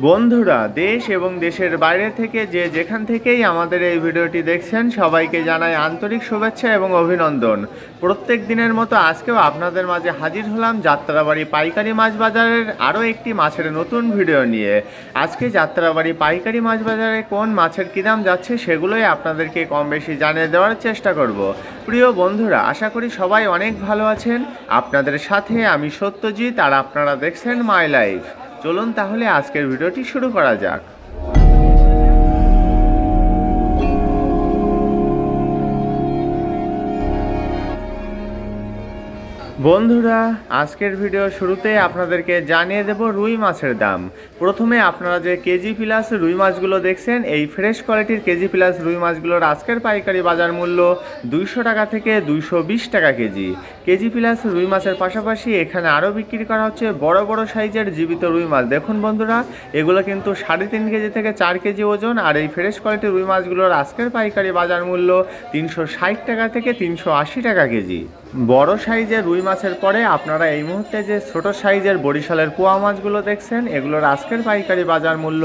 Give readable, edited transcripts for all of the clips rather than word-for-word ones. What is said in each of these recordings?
বন্ধুরা, দেশ এবং দেশের বাইরে থেকে যে যেখান থেকেই আমাদের এই ভিডিওটি দেখছেন সবাইকে জানাই আন্তরিক শুভেচ্ছা এবং অভিনন্দন। প্রত্যেক দিনের মতো আজকেও আপনাদের মাঝে হাজির হলাম যাত্রাবাড়ি পাইকারি মাছ বাজারের আরও একটি মাছের নতুন ভিডিও নিয়ে। আজকে যাত্রাবাড়ি পাইকারি মাছ বাজারে কোন মাছের কী দাম যাচ্ছে সেগুলোই আপনাদেরকে কম বেশি জানিয়ে দেওয়ার চেষ্টা করব। প্রিয় বন্ধুরা, আশা করি সবাই অনেক ভালো আছেন। আপনাদের সাথে আমি সত্যজিৎ, আর আপনারা দেখছেন মাই লাইফ। চলুন তাহলে আজকের ভিডিওটি শুরু করা যাক। বন্ধুরা, আজকের ভিডিও শুরুতে আপনাদেরকে জানিয়ে দেব রুই মাছের দাম। প্রথমে আপনারা যে কেজি প্লাস রুই মাছগুলো দেখছেন, এই ফ্রেশ কোয়ালিটির কেজি প্লাস রুই মাছগুলোর আজকের পাইকারি বাজার মূল্য 200 টাকা থেকে 220 টাকা কেজি। কেজি প্লাস রুই মাছের পাশাপাশি এখানে আরও বিক্রি করা হচ্ছে বড় বড় সাইজের জীবিত রুই মাছ। দেখুন বন্ধুরা, এগুলো কিন্তু 3.5 কেজি থেকে 4 কেজি ওজন। আর এই ফ্রেশ কোয়ালিটির রুই মাছগুলোর আজকের পাইকারি বাজার মূল্য 360 টাকা থেকে 380 টাকা কেজি। বড় সাইজের রুই মাছের পরে আপনারা এই মুহূর্তে যে ছোট সাইজের বরিশালের পোয়া মাছগুলো দেখছেন, এগুলোর আজকের পাইকারি বাজার মূল্য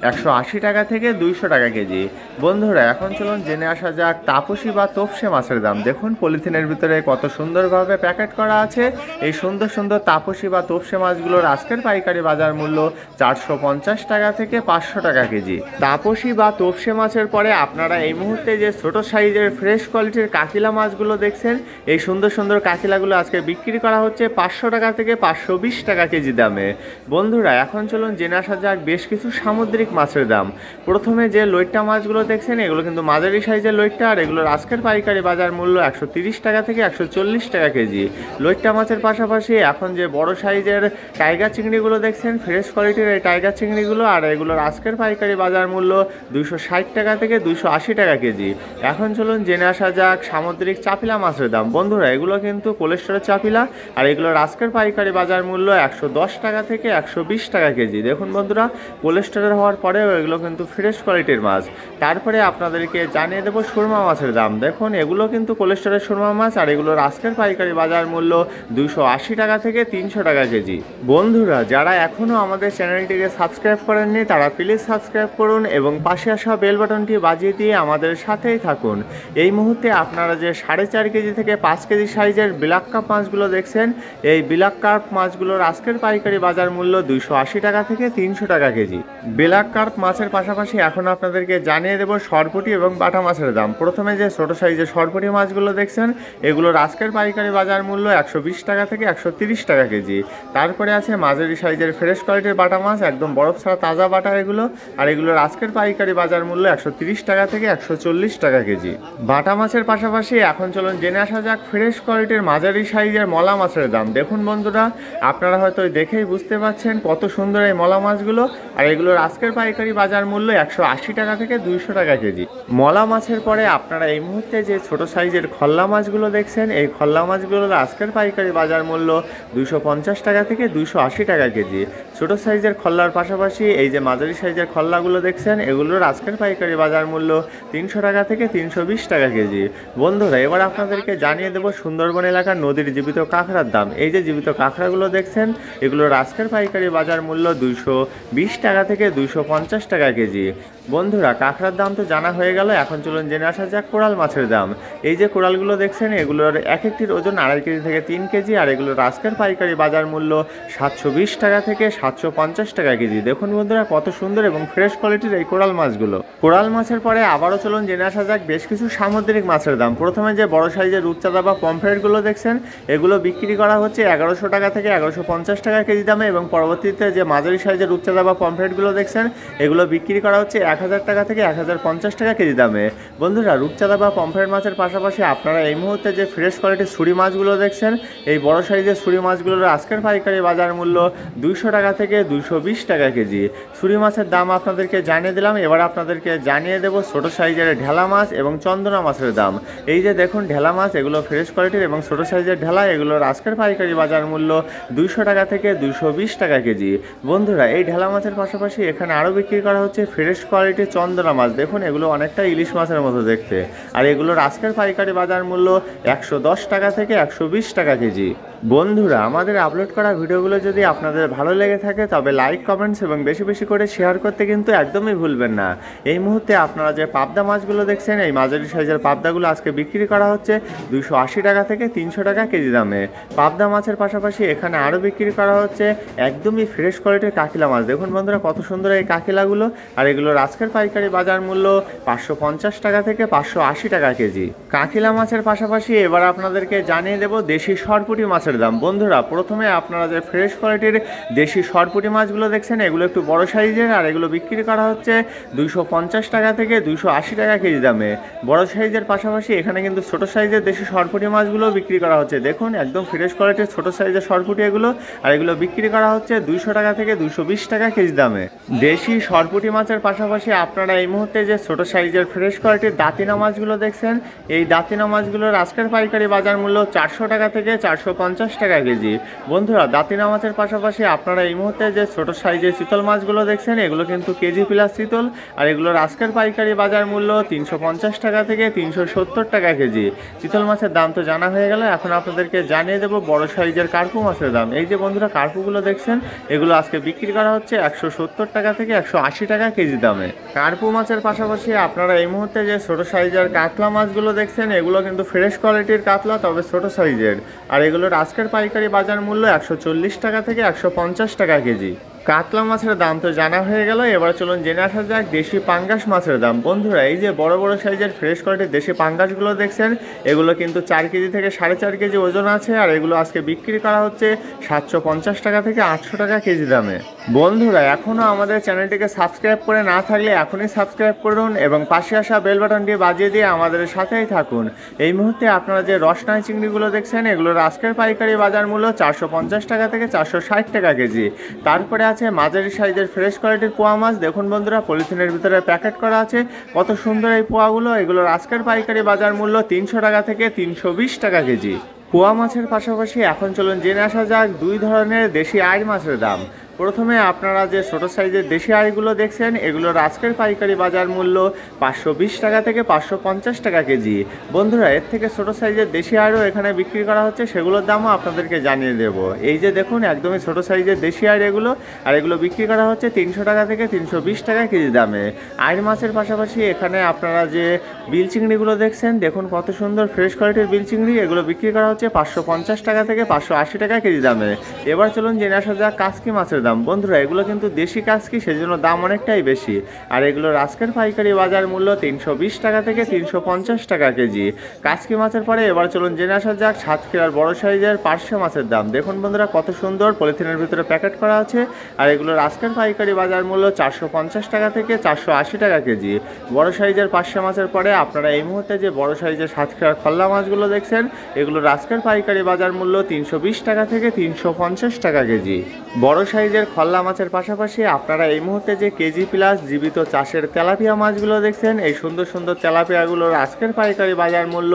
180 টাকা থেকে 200 টাকা কেজি। বন্ধুরা, এখন চলুন জেনে আসা যাক তাপসী বা তোপসে মাছের দাম। দেখুন পলিথিনের ভিতরে কত সুন্দরভাবে প্যাকেট করা আছে। এই সুন্দর সুন্দর তাপসী বা তোপসে মাছগুলোর আজকের পাইকারি বাজার মূল্য 450 টাকা থেকে 500 টাকা কেজি। তাপসী বা তোপসে মাছের পরে আপনারা এই মুহূর্তে যে ছোট সাইজের ফ্রেশ কোয়ালিটির কাকিলা মাছগুলো দেখছেন, এই সুন্দর সুন্দর কাকিলাগুলো আজকে বিক্রি করা হচ্ছে 500 টাকা থেকে 520 টাকা কেজি দামে। বন্ধুরা, এখন চলুন জেনে আসা যাক বেশ কিছু সামুদ্রিক মাছের দাম। প্রথমে যে লইট্টা মাছগুলো দেখছেন, এগুলো কিন্তু মাঝারি সাইজের লইট্টা, আর এগুলোর আজকের পাইকারি বাজার মূল্য 130 টাকা থেকে 140 টাকা কেজি। লইট্টা মাছের পাশাপাশি এখন যে বড় সাইজের টাইগার চিংড়িগুলো দেখছেন, ফ্রেশ কোয়ালিটির এই টাইগার চিংড়িগুলো, আর এগুলোর আজকের পাইকারি বাজার মূল্য 260 টাকা থেকে 280 টাকা কেজি। এখন চলুন জেনে আসা যাক সামুদ্রিক চাপিলা মাছের দাম। বন্ধুরা, এগুলো কিন্তু কোলেস্টোরের চাপিলা, আর এগুলোর আজকের পাইকারি বাজার মূল্য 110 টাকা থেকে 120 টাকা কেজি। দেখুন বন্ধুরা, কোলেস্টোরের হওয়ার পরেও এগুলো কিন্তু ফ্রেশ কোয়ালিটির মাছ। তারপরে আপনাদেরকে জানিয়ে দেবো সুরমা মাছের দাম। দেখুন এগুলো কিন্তু কোলেস্টোরের সুরমা মাছ, আর এগুলোর আজকের পাইকারি বাজার মূল্য 280 টাকা থেকে 300 টাকা কেজি। বন্ধুরা, যারা এখনও আমাদের চ্যানেলটিকে সাবস্ক্রাইব করেননি তারা প্লিজ সাবস্ক্রাইব করুন এবং পাশে আসা বেল বাটনটি বাজিয়ে দিয়ে আমাদের সাথেই থাকুন। এই মুহূর্তে আপনারা যে 4.5 কেজি থেকে 5 কেজি সাইজের ব্ল্যাক কাপ মাছগুলো দেখছেন, এই ব্ল্যাক কার্প মাছগুলোর আজকের পাইকারি বাজার মূল্য 280 টাকা থেকে 300 টাকা কেজি। ব্ল্যাক কার্প মাছের পাশাপাশি এখন আপনাদেরকে জানিয়ে দেব সরপুঁটি এবং বাটা মাছের দাম। প্রথমে যে ছোট সাইজের সরপুঁটি মাছগুলো দেখছেন, এগুলোর আজকের পাইকারি বাজার মূল্য 120 টাকা থেকে 130 টাকা কেজি। তারপরে আছে মাঝারি সাইজের ফ্রেশ কোয়ালিটির বাটা মাছ, একদম বরফ ছাড়া তাজা বাটা এগুলো, আর এগুলোর আজকের পাইকারি বাজার মূল্য 130 টাকা থেকে 140 টাকা কেজি। বাটা মাছের পাশাপাশি এখন চলুন জেনে আসা যাক ফ্রেশ কোয়ালিটির মাঝারি সাইজের মলা মাছের দাম। দেখুন বন্ধুরা, আপনারা হয়তো দেখেই বুঝতে পারছেন কত সুন্দর এই মলা মাছগুলো, আর এগুলোর আজকের পাইকারি বাজার মূল্য 180 টাকা থেকে 200 টাকা কেজি। মলা মাছের পরে আপনারা এই মুহূর্তে যে ছোট সাইজের খল্লা মাছগুলো দেখছেন, এই খল্লা মাছগুলোর আজকের পাইকারি বাজার মূল্য 250 টাকা থেকে 280 টাকা কেজি। ছোট সাইজের খল্লার পাশাপাশি এই যে মাঝারি সাইজের খল্লাগুলো দেখছেন, এগুলোর আজকের পাইকারি বাজার মূল্য 300 টাকা থেকে 320 টাকা কেজি। বন্ধুরা, এবার আপনাদেরকে জানিয়ে দেবো সুন্দরবন এলাকার নদীর জীবিত কাঁকড়ার দাম। এই যে জীবিত কাঁকড়াগুলো দেখছেন, এগুলোর আজকের পাইকারি বাজার মূল্য 220 টাকা থেকে 250 টাকা কেজি। বন্ধুরা, কাঁকড়ার দাম তো জানা হয়ে গেল, এখন চলুন জেনে আসা যাক কোরাল মাছের দাম। এই যে কোরালগুলো দেখছেন, এগুলোর এক একটির ওজন 2.5 কেজি থেকে 3 কেজি, আর এগুলোর আজকের পাইকারি বাজার মূল্য 720 টাকা থেকে 750 টাকা কেজি। দেখুন বন্ধুরা, কত সুন্দর এবং ফ্রেশ কোয়ালিটির এই কোরাল মাছগুলো। কোরাল মাছের পরে আবারও চলুন জেনে আসা যাক বেশ কিছু সামুদ্রিক মাছের দাম। প্রথমে যে বড় সাইজের রূপচাঁদা বা পমফ্রেটগুলো দেখছেন, এগুলো বিক্রি করা হচ্ছে 1100 টাকা থেকে 1150 টাকা কেজি দামে, এবং পরবর্তীতে যে মাঝারি সাইজের রূপচাঁদা বা পমফ্রেটগুলো দেখছেন, এগুলো বিক্রি করা হচ্ছে 1000 টাকা থেকে 1050 টাকা কেজি দামে। বন্ধুরা, রূপচাঁদা বা পমফ্রেট মাছের পাশাপাশি আপনারা এই মুহূর্তে যে ফ্রেশ কোয়ালিটির ছুরি মাছগুলো দেখছেন, এই বড় সাইজের ছুরি মাছগুলোর আজকের পাইকারি বাজার মূল্য 200 টাকা থেকে 220 টাকা কেজি। ছুরি মাছের দাম আপনাদেরকে জানিয়ে দিলাম। এবার আপনাদেরকে জানিয়ে দেবো ছোট সাইজের ঢেলা মাছ এবং চন্দনা মাছের দাম। এই যে দেখুন ঢেলা মাছ, এগুলো ফ্রেশ কোয়ালিটির এবং ছোট সাইজের ঢেলা, এগুলোর আজকের পাইকারি বাজার মূল্য 200 টাকা থেকে 220 টাকা কেজি। বন্ধুরা, এই ঢেলা মাছের পাশাপাশি এখানে আরও বিক্রি করা হচ্ছে ফ্রেশ কোয়ালিটির চন্দনা মাছ। দেখুন এগুলো অনেকটা ইলিশ মাছের মতো দেখতে, আর এগুলোর আজকের পাইকারি বাজার মূল্য 110 টাকা থেকে 120 টাকা কেজি। বন্ধুরা, আমাদের আপলোড করা ভিডিওগুলো যদি আপনাদের ভালো লেগে থাকে তবে লাইক, কমেন্টস এবং বেশি বেশি করে শেয়ার করতে কিন্তু একদমই ভুলবেন না। এই মুহূর্তে আপনারা যে পাবদা মাছগুলো দেখছেন, এই মাঝারি সাইজের পাবদাগুলো আজকে বিক্রি করা হচ্ছে 280 টাকা থেকে 300 টাকা কেজি দামে। পাবদা মাছের পাশাপাশি এখানে আরও বিক্রি করা হচ্ছে একদমই ফ্রেশ কোয়ালিটির কাকিলা মাছ। দেখুন বন্ধুরা, কত সুন্দর এই কাকিলাগুলো। আর এগুলোর আজকের পাইকারি বাজার মূল্য 550 টাকা থেকে 580 টাকা কেজি। কাকিলা মাছের পাশাপাশি এবার আপনাদেরকে জানিয়ে দেব দেশি সরপুঁটি মাছের দাম। বন্ধুরা, প্রথমে আপনারা যে ফ্রেশ কোয়ালিটির দেশি সরপুঁটি মাছগুলো দেখছেন, এগুলো একটু বড় সাইজের আর এগুলো বিক্রি করা হচ্ছে 250 টাকা থেকে 280 টাকা কেজি দামে। বড় সাইজের পাশাপাশি এখানে কিন্তু ছোট সাইজের দেশি সরপুঁটি মাছগুলো বিক্রি করা হচ্ছে। দেখুন একদম ফ্রেশ কোয়ালিটির ছোট সাইজের সরপুঁটি এগুলো, আর এগুলো বিক্রি করা হচ্ছে 200 টাকা থেকে 220 টাকা কেজি দামে। দেশি সরপুঁটি মাছের পাশাপাশি আপনারা এই মুহূর্তে যে ছোট সাইজের ফ্রেশ কোয়ালিটির দাঁতিনা মাছগুলো দেখছেন, এই দাঁতিনা মাছগুলোর আজকের পাইকারি বাজার মূল্য 400 টাকা থেকে 450 টাকা কেজি। বন্ধুরা, দাঁতিনা মাছের পাশাপাশি আপনারা এই মুহূর্তে যে ছোট সাইজের চিতল মাছগুলো দেখছেন, এগুলো কিন্তু কেজি প্লাস চিতল, আর এগুলোর আজকের পাইকারি বাজার মূল্য 350 টাকা থেকে 370 টাকা কেজি। চিতল মাছের দাম তো জানা হয়ে গেল, এখন আপনাদেরকে জানিয়ে দেবো বড় সাইজের কার্পু মাছের দাম। এই যে বন্ধুরা, কার্পুগুলো দেখছেন, এগুলো আজকে বিক্রি করা হচ্ছে 170 টাকা থেকে 180 টাকা কেজি দামে। কার্পু মাছের পাশাপাশি আপনারা এই মুহূর্তে যে ছোট সাইজের কাতলা মাছগুলো দেখছেন, এগুলো কিন্তু ফ্রেশ কোয়ালিটির কাতলা, তবে ছোট সাইজের, আর এগুলোর আজকের পাইকারি বাজার মূল্য 140 টাকা থেকে 150 টাকা কেজি। কাতলা মাছের দাম তো জানা হয়ে গেল, এবার চলুন জেনে আসা যাক দেশি পাঙ্গাস মাছের দাম। বন্ধুরা, এই যে বড় বড় সাইজের ফ্রেশ কোয়ালিটির দেশি পাঙ্গাসগুলো দেখছেন, এগুলো কিন্তু 4 কেজি থেকে 4.5 কেজি ওজন আছে, আর এগুলো আজকে বিক্রি করা হচ্ছে 750 টাকা থেকে 800 টাকা কেজি দামে। বন্ধুরা, এখনও আমাদের চ্যানেলটিকে সাবস্ক্রাইব করে না থাকলে এখনই সাবস্ক্রাইব করুন এবং পাশে আসা বেল বাটনটি বাজিয়ে দিয়ে আমাদের সাথেই থাকুন। এই মুহূর্তে আপনারা যে রসনাই চিংড়িগুলো দেখছেন, এগুলোর আজকের পাইকারি বাজার মূল্য 450 টাকা থেকে 460 টাকা কেজি। তারপরে আছে মাঝারি সাইজের ফ্রেশ কোয়ালিটির পোয়া মাছ। দেখুন বন্ধুরা, পলিথিনের ভিতরে প্যাকেট করা আছে, কত সুন্দর এই পোয়াগুলো। এগুলোর আজকের পাইকারি বাজার মূল্য 300 টাকা থেকে 320 টাকা কেজি। পোয়া মাছের পাশাপাশি এখন চলুন জেনে আসা যাক দুই ধরনের দেশি আইড় মাছের দাম। প্রথমে আপনারা যে ছোট সাইজের দেশি আইড়গুলো দেখছেন, এগুলোর আজকের পাইকারি বাজার মূল্য 520 টাকা থেকে 550 টাকা কেজি। বন্ধুরা, এর থেকে ছোট সাইজের দেশি আইড়ও এখানে বিক্রি করা হচ্ছে, সেগুলোর দামও আপনাদেরকে জানিয়ে দেব। এই যে দেখুন, একদমই ছোট সাইজের দেশি আইড় এগুলো, আর এগুলো বিক্রি করা হচ্ছে 300 টাকা থেকে 320 টাকা কেজি দামে। আইড় মাছের পাশাপাশি এখানে আপনারা যে বিল চিংড়িগুলো দেখছেন, দেখুন কত সুন্দর ফ্রেশ কোয়ালিটির বিল চিংড়ি, এগুলো বিক্রি করা হচ্ছে 550 টাকা থেকে 580 টাকা কেজি দামে। এবার চলুন জেনে আসা যাক কাসকি মাছের দাম। বন্ধুরা, এগুলো কিন্তু দেশি কাসকি, সেজন্য দাম অনেকটাই বেশি, আর এগুলোর আজকের পাইকারি বাজার মূল্য 320 টাকা থেকে 350 টাকা কেজি। কাসকি মাছের পরে এবার চলুন জেনে আসা যাক সাতক্ষীরার বড় সাইজের পার্শে মাছের দাম। দেখুন বন্ধুরা, কত সুন্দর পলিথিনের ভিতরে প্যাকেট করা আছে, আর এগুলোর আজকের পাইকারি বাজার মূল্য 450 টাকা থেকে 480 টাকা কেজি। বড় সাইজের পার্শে মাছের পরে আপনারা এই মুহূর্তে যে বড় সাইজের সাতক্ষীরার খল্লা মাছগুলো দেখছেন, এগুলোর আজকের পাইকারি বাজার মূল্য 320 টাকা থেকে 350 টাকা কেজি। বড় সাইজের খল্লা মাছের পাশাপাশি আপনারা এই মুহূর্তে যে কেজি প্লাস জীবিত চাষের তেলাপিয়া মাছগুলো দেখছেন, এই সুন্দর সুন্দর তেলাপিয়াগুলোর আজকের পাইকারি বাজার মূল্য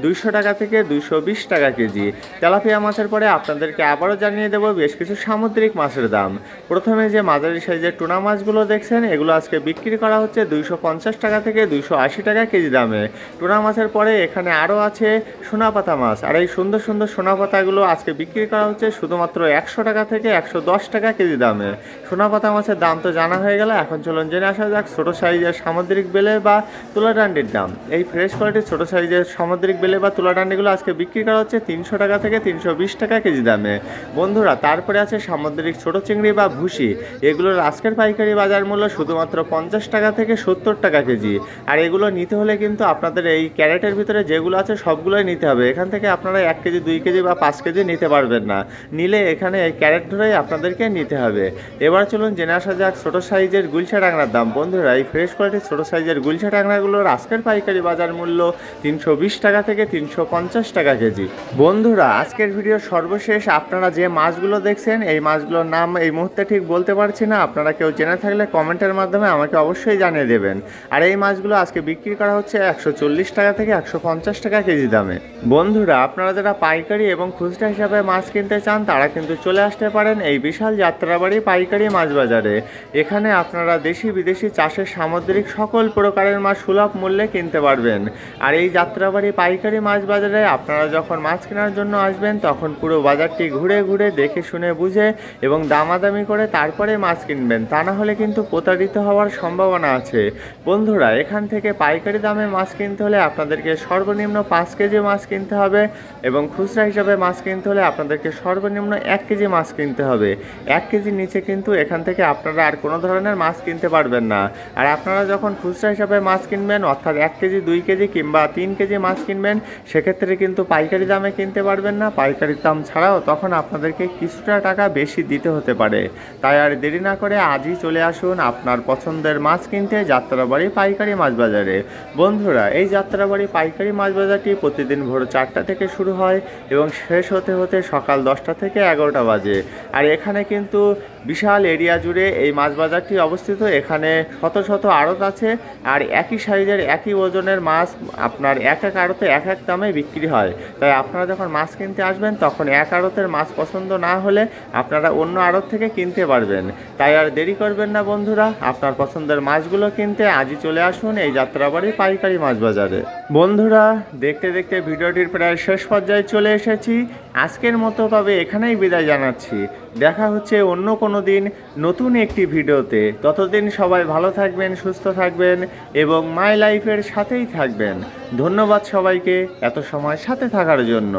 200 টাকা থেকে 220 টাকা কেজি। তেলাপিয়া মাছের পরে আপনাদেরকে আবারও জানিয়ে দেব বেশ কিছু সামুদ্রিক মাছের দাম। প্রথমে যে মাঝারি সাইজের টুনা মাছগুলো দেখছেন, এগুলো আজকে বিক্রি করা হচ্ছে 250 টাকা থেকে 280 টাকা কেজি দামে। টুনা মাছের পরে এখানে আরও আছে সোনাপাতা মাছ, আর এই সুন্দর সুন্দর সোনাপাতাগুলো আজকে বিক্রি করা হচ্ছে শুধুমাত্র 100 টাকা থেকে 110 টাকা কেজি দামে। সোনাপাতা মাছের দাম তো জানা হয়ে গেল, এখন চলুন জেনে আসা যাক ছোট সাইজের সামুদ্রিক বেলে বা তুলাডান্ডির দাম। এই ফ্রেশ কোয়ালিটির ছোট সাইজের সামুদ্রিক বেলে বা তুলাডান্ডিগুলো আজকে বিক্রি করা হচ্ছে 300 টাকা থেকে 320 টাকা কেজি দামে। বন্ধুরা, তারপরে আছে সামুদ্রিক ছোট চিংড়ি বা ভুসি, এগুলোর আজকের পাইকারি বাজার মূল্য শুধুমাত্র 50 টাকা থেকে 70 টাকা কেজি। আর এগুলো নিতে হলে কিন্তু আপনাদের এই ক্যারেটের ভিতরে যেগুলো আছে সবগুলোই নিতে হবে। এখান থেকে আপনারা 1 কেজি 2 কেজি বা 5 কেজি নিতে পারবেন না, নিলে এখানে এই ক্যারেট ধরেই আপনাদেরকে নিতে হবে। এবার চলুন জেনে আসা যাক ছোট সাইজের গুলশা টাংরার দাম। বন্ধুরা, এই ফ্রেশ কোয়ালিটির ছোট সাইজের গুলশা টাংরাগুলোর আজকের পাইকারি বাজার মূল্য 320 টাকা থেকে 350 টাকা কেজি। বন্ধুরা, আজকের ভিডিওর সর্বশেষ আপনারা যে মাছগুলো দেখছেন, এই মাছগুলোর নাম এই মুহূর্তে ঠিক বলতে পারছি না, আপনারা কেউ জেনে থাকলে কমেন্টের মাধ্যমে আমাকে অবশ্যই জানিয়ে দেবেন। আর এই মাছগুলো আজকে বিক্রি করা হচ্ছে 140 টাকা থেকে 150 টাকা কেজি দামে। বন্ধুরা, আপনারা যারা পাইকারি এবং খুচরা হিসাবে মাছ কিনতে চান, তারা কিন্তু চলে আসতে পারেন এই বিশাল জাত যাত্রাবাড়ি পাইকারি মাছ বাজারে। এখানে আপনারা দেশি বিদেশি চাষের সামুদ্রিক সকল প্রকারের মাছ সুলভ মূল্যে কিনতে পারবেন। আর এই যাত্রাবাড়ি পাইকারি মাছ বাজারে আপনারা যখন মাছ কেনার জন্য আসবেন তখন পুরো বাজারটি ঘুরে ঘুরে দেখে শুনে বুঝে এবং দামাদামি করে তারপরে মাছ কিনবেন, তা না হলে কিন্তু প্রতারিত হওয়ার সম্ভাবনা আছে। বন্ধুরা, এখান থেকে পাইকারি দামে মাছ কিনতে হলে আপনাদেরকে সর্বনিম্ন 5 কেজি মাছ কিনতে হবে এবং খুচরা হিসাবে মাছ কিনতে হলে আপনাদেরকে সর্বনিম্ন 1 কেজি মাছ কিনতে হবে। 1 কেজির নিচে কিন্তু এখান থেকে আপনারা আর কোনো ধরনের মাছ কিনতে পারবেন না। আর আপনারা যখন খুচরা হিসাবে মাছ কিনবেন, অর্থাৎ 1 কেজি 2 কেজি কিংবা 3 কেজি মাছ কিনবেন, সেক্ষেত্রে কিন্তু পাইকারি দামে কিনতে পারবেন না। পাইকারি দাম ছাড়াও তখন আপনাদেরকে কিছুটা টাকা বেশি দিতে হতে পারে। তাই আর দেরি না করে আজই চলে আসুন আপনার পছন্দের মাছ কিনতে যাত্রাবাড়ি পাইকারি মাছ বাজারে। বন্ধুরা, এই যাত্রাবাড়ি পাইকারি মাছ বাজারটি প্রতিদিন ভোর 4টা থেকে শুরু হয় এবং শেষ হতে হতে সকাল 10টা থেকে 11টা বাজে। আর এখানে কিন্তু বিশাল এরিয়া জুড়ে এই মাছ বাজারটি অবস্থিত। এখানে শত শত আড়ত আছে আর একই সাইজের একই ওজনের মাছ আপনার এক এক আড়তে এক এক দামে বিক্রি হয়। তাই আপনারা যখন মাছ কিনতে আসবেন তখন এক আড়তের মাছ পছন্দ না হলে আপনারা অন্য আড়ত থেকে কিনতে পারবেন। তাই আর দেরি করবেন না বন্ধুরা, আপনার পছন্দের মাছগুলো কিনতে আজই চলে আসুন এই যাত্রাবাড়ি পাইকারি মাছ বাজারে। বন্ধুরা, দেখতে দেখতে ভিডিওটির প্রায় শেষ পর্যায়ে চলে এসেছি। আজকের মতো তবে এখানেই বিদায় জানাচ্ছি। দেখা হচ্ছে অন্য কোনো দিন নতুন একটি ভিডিওতে। ততদিন সবাই ভালো থাকবেন, সুস্থ থাকবেন এবং মাই লাইফের সাথেই থাকবেন। ধন্যবাদ সবাইকে এত সময় সাথে থাকার জন্য।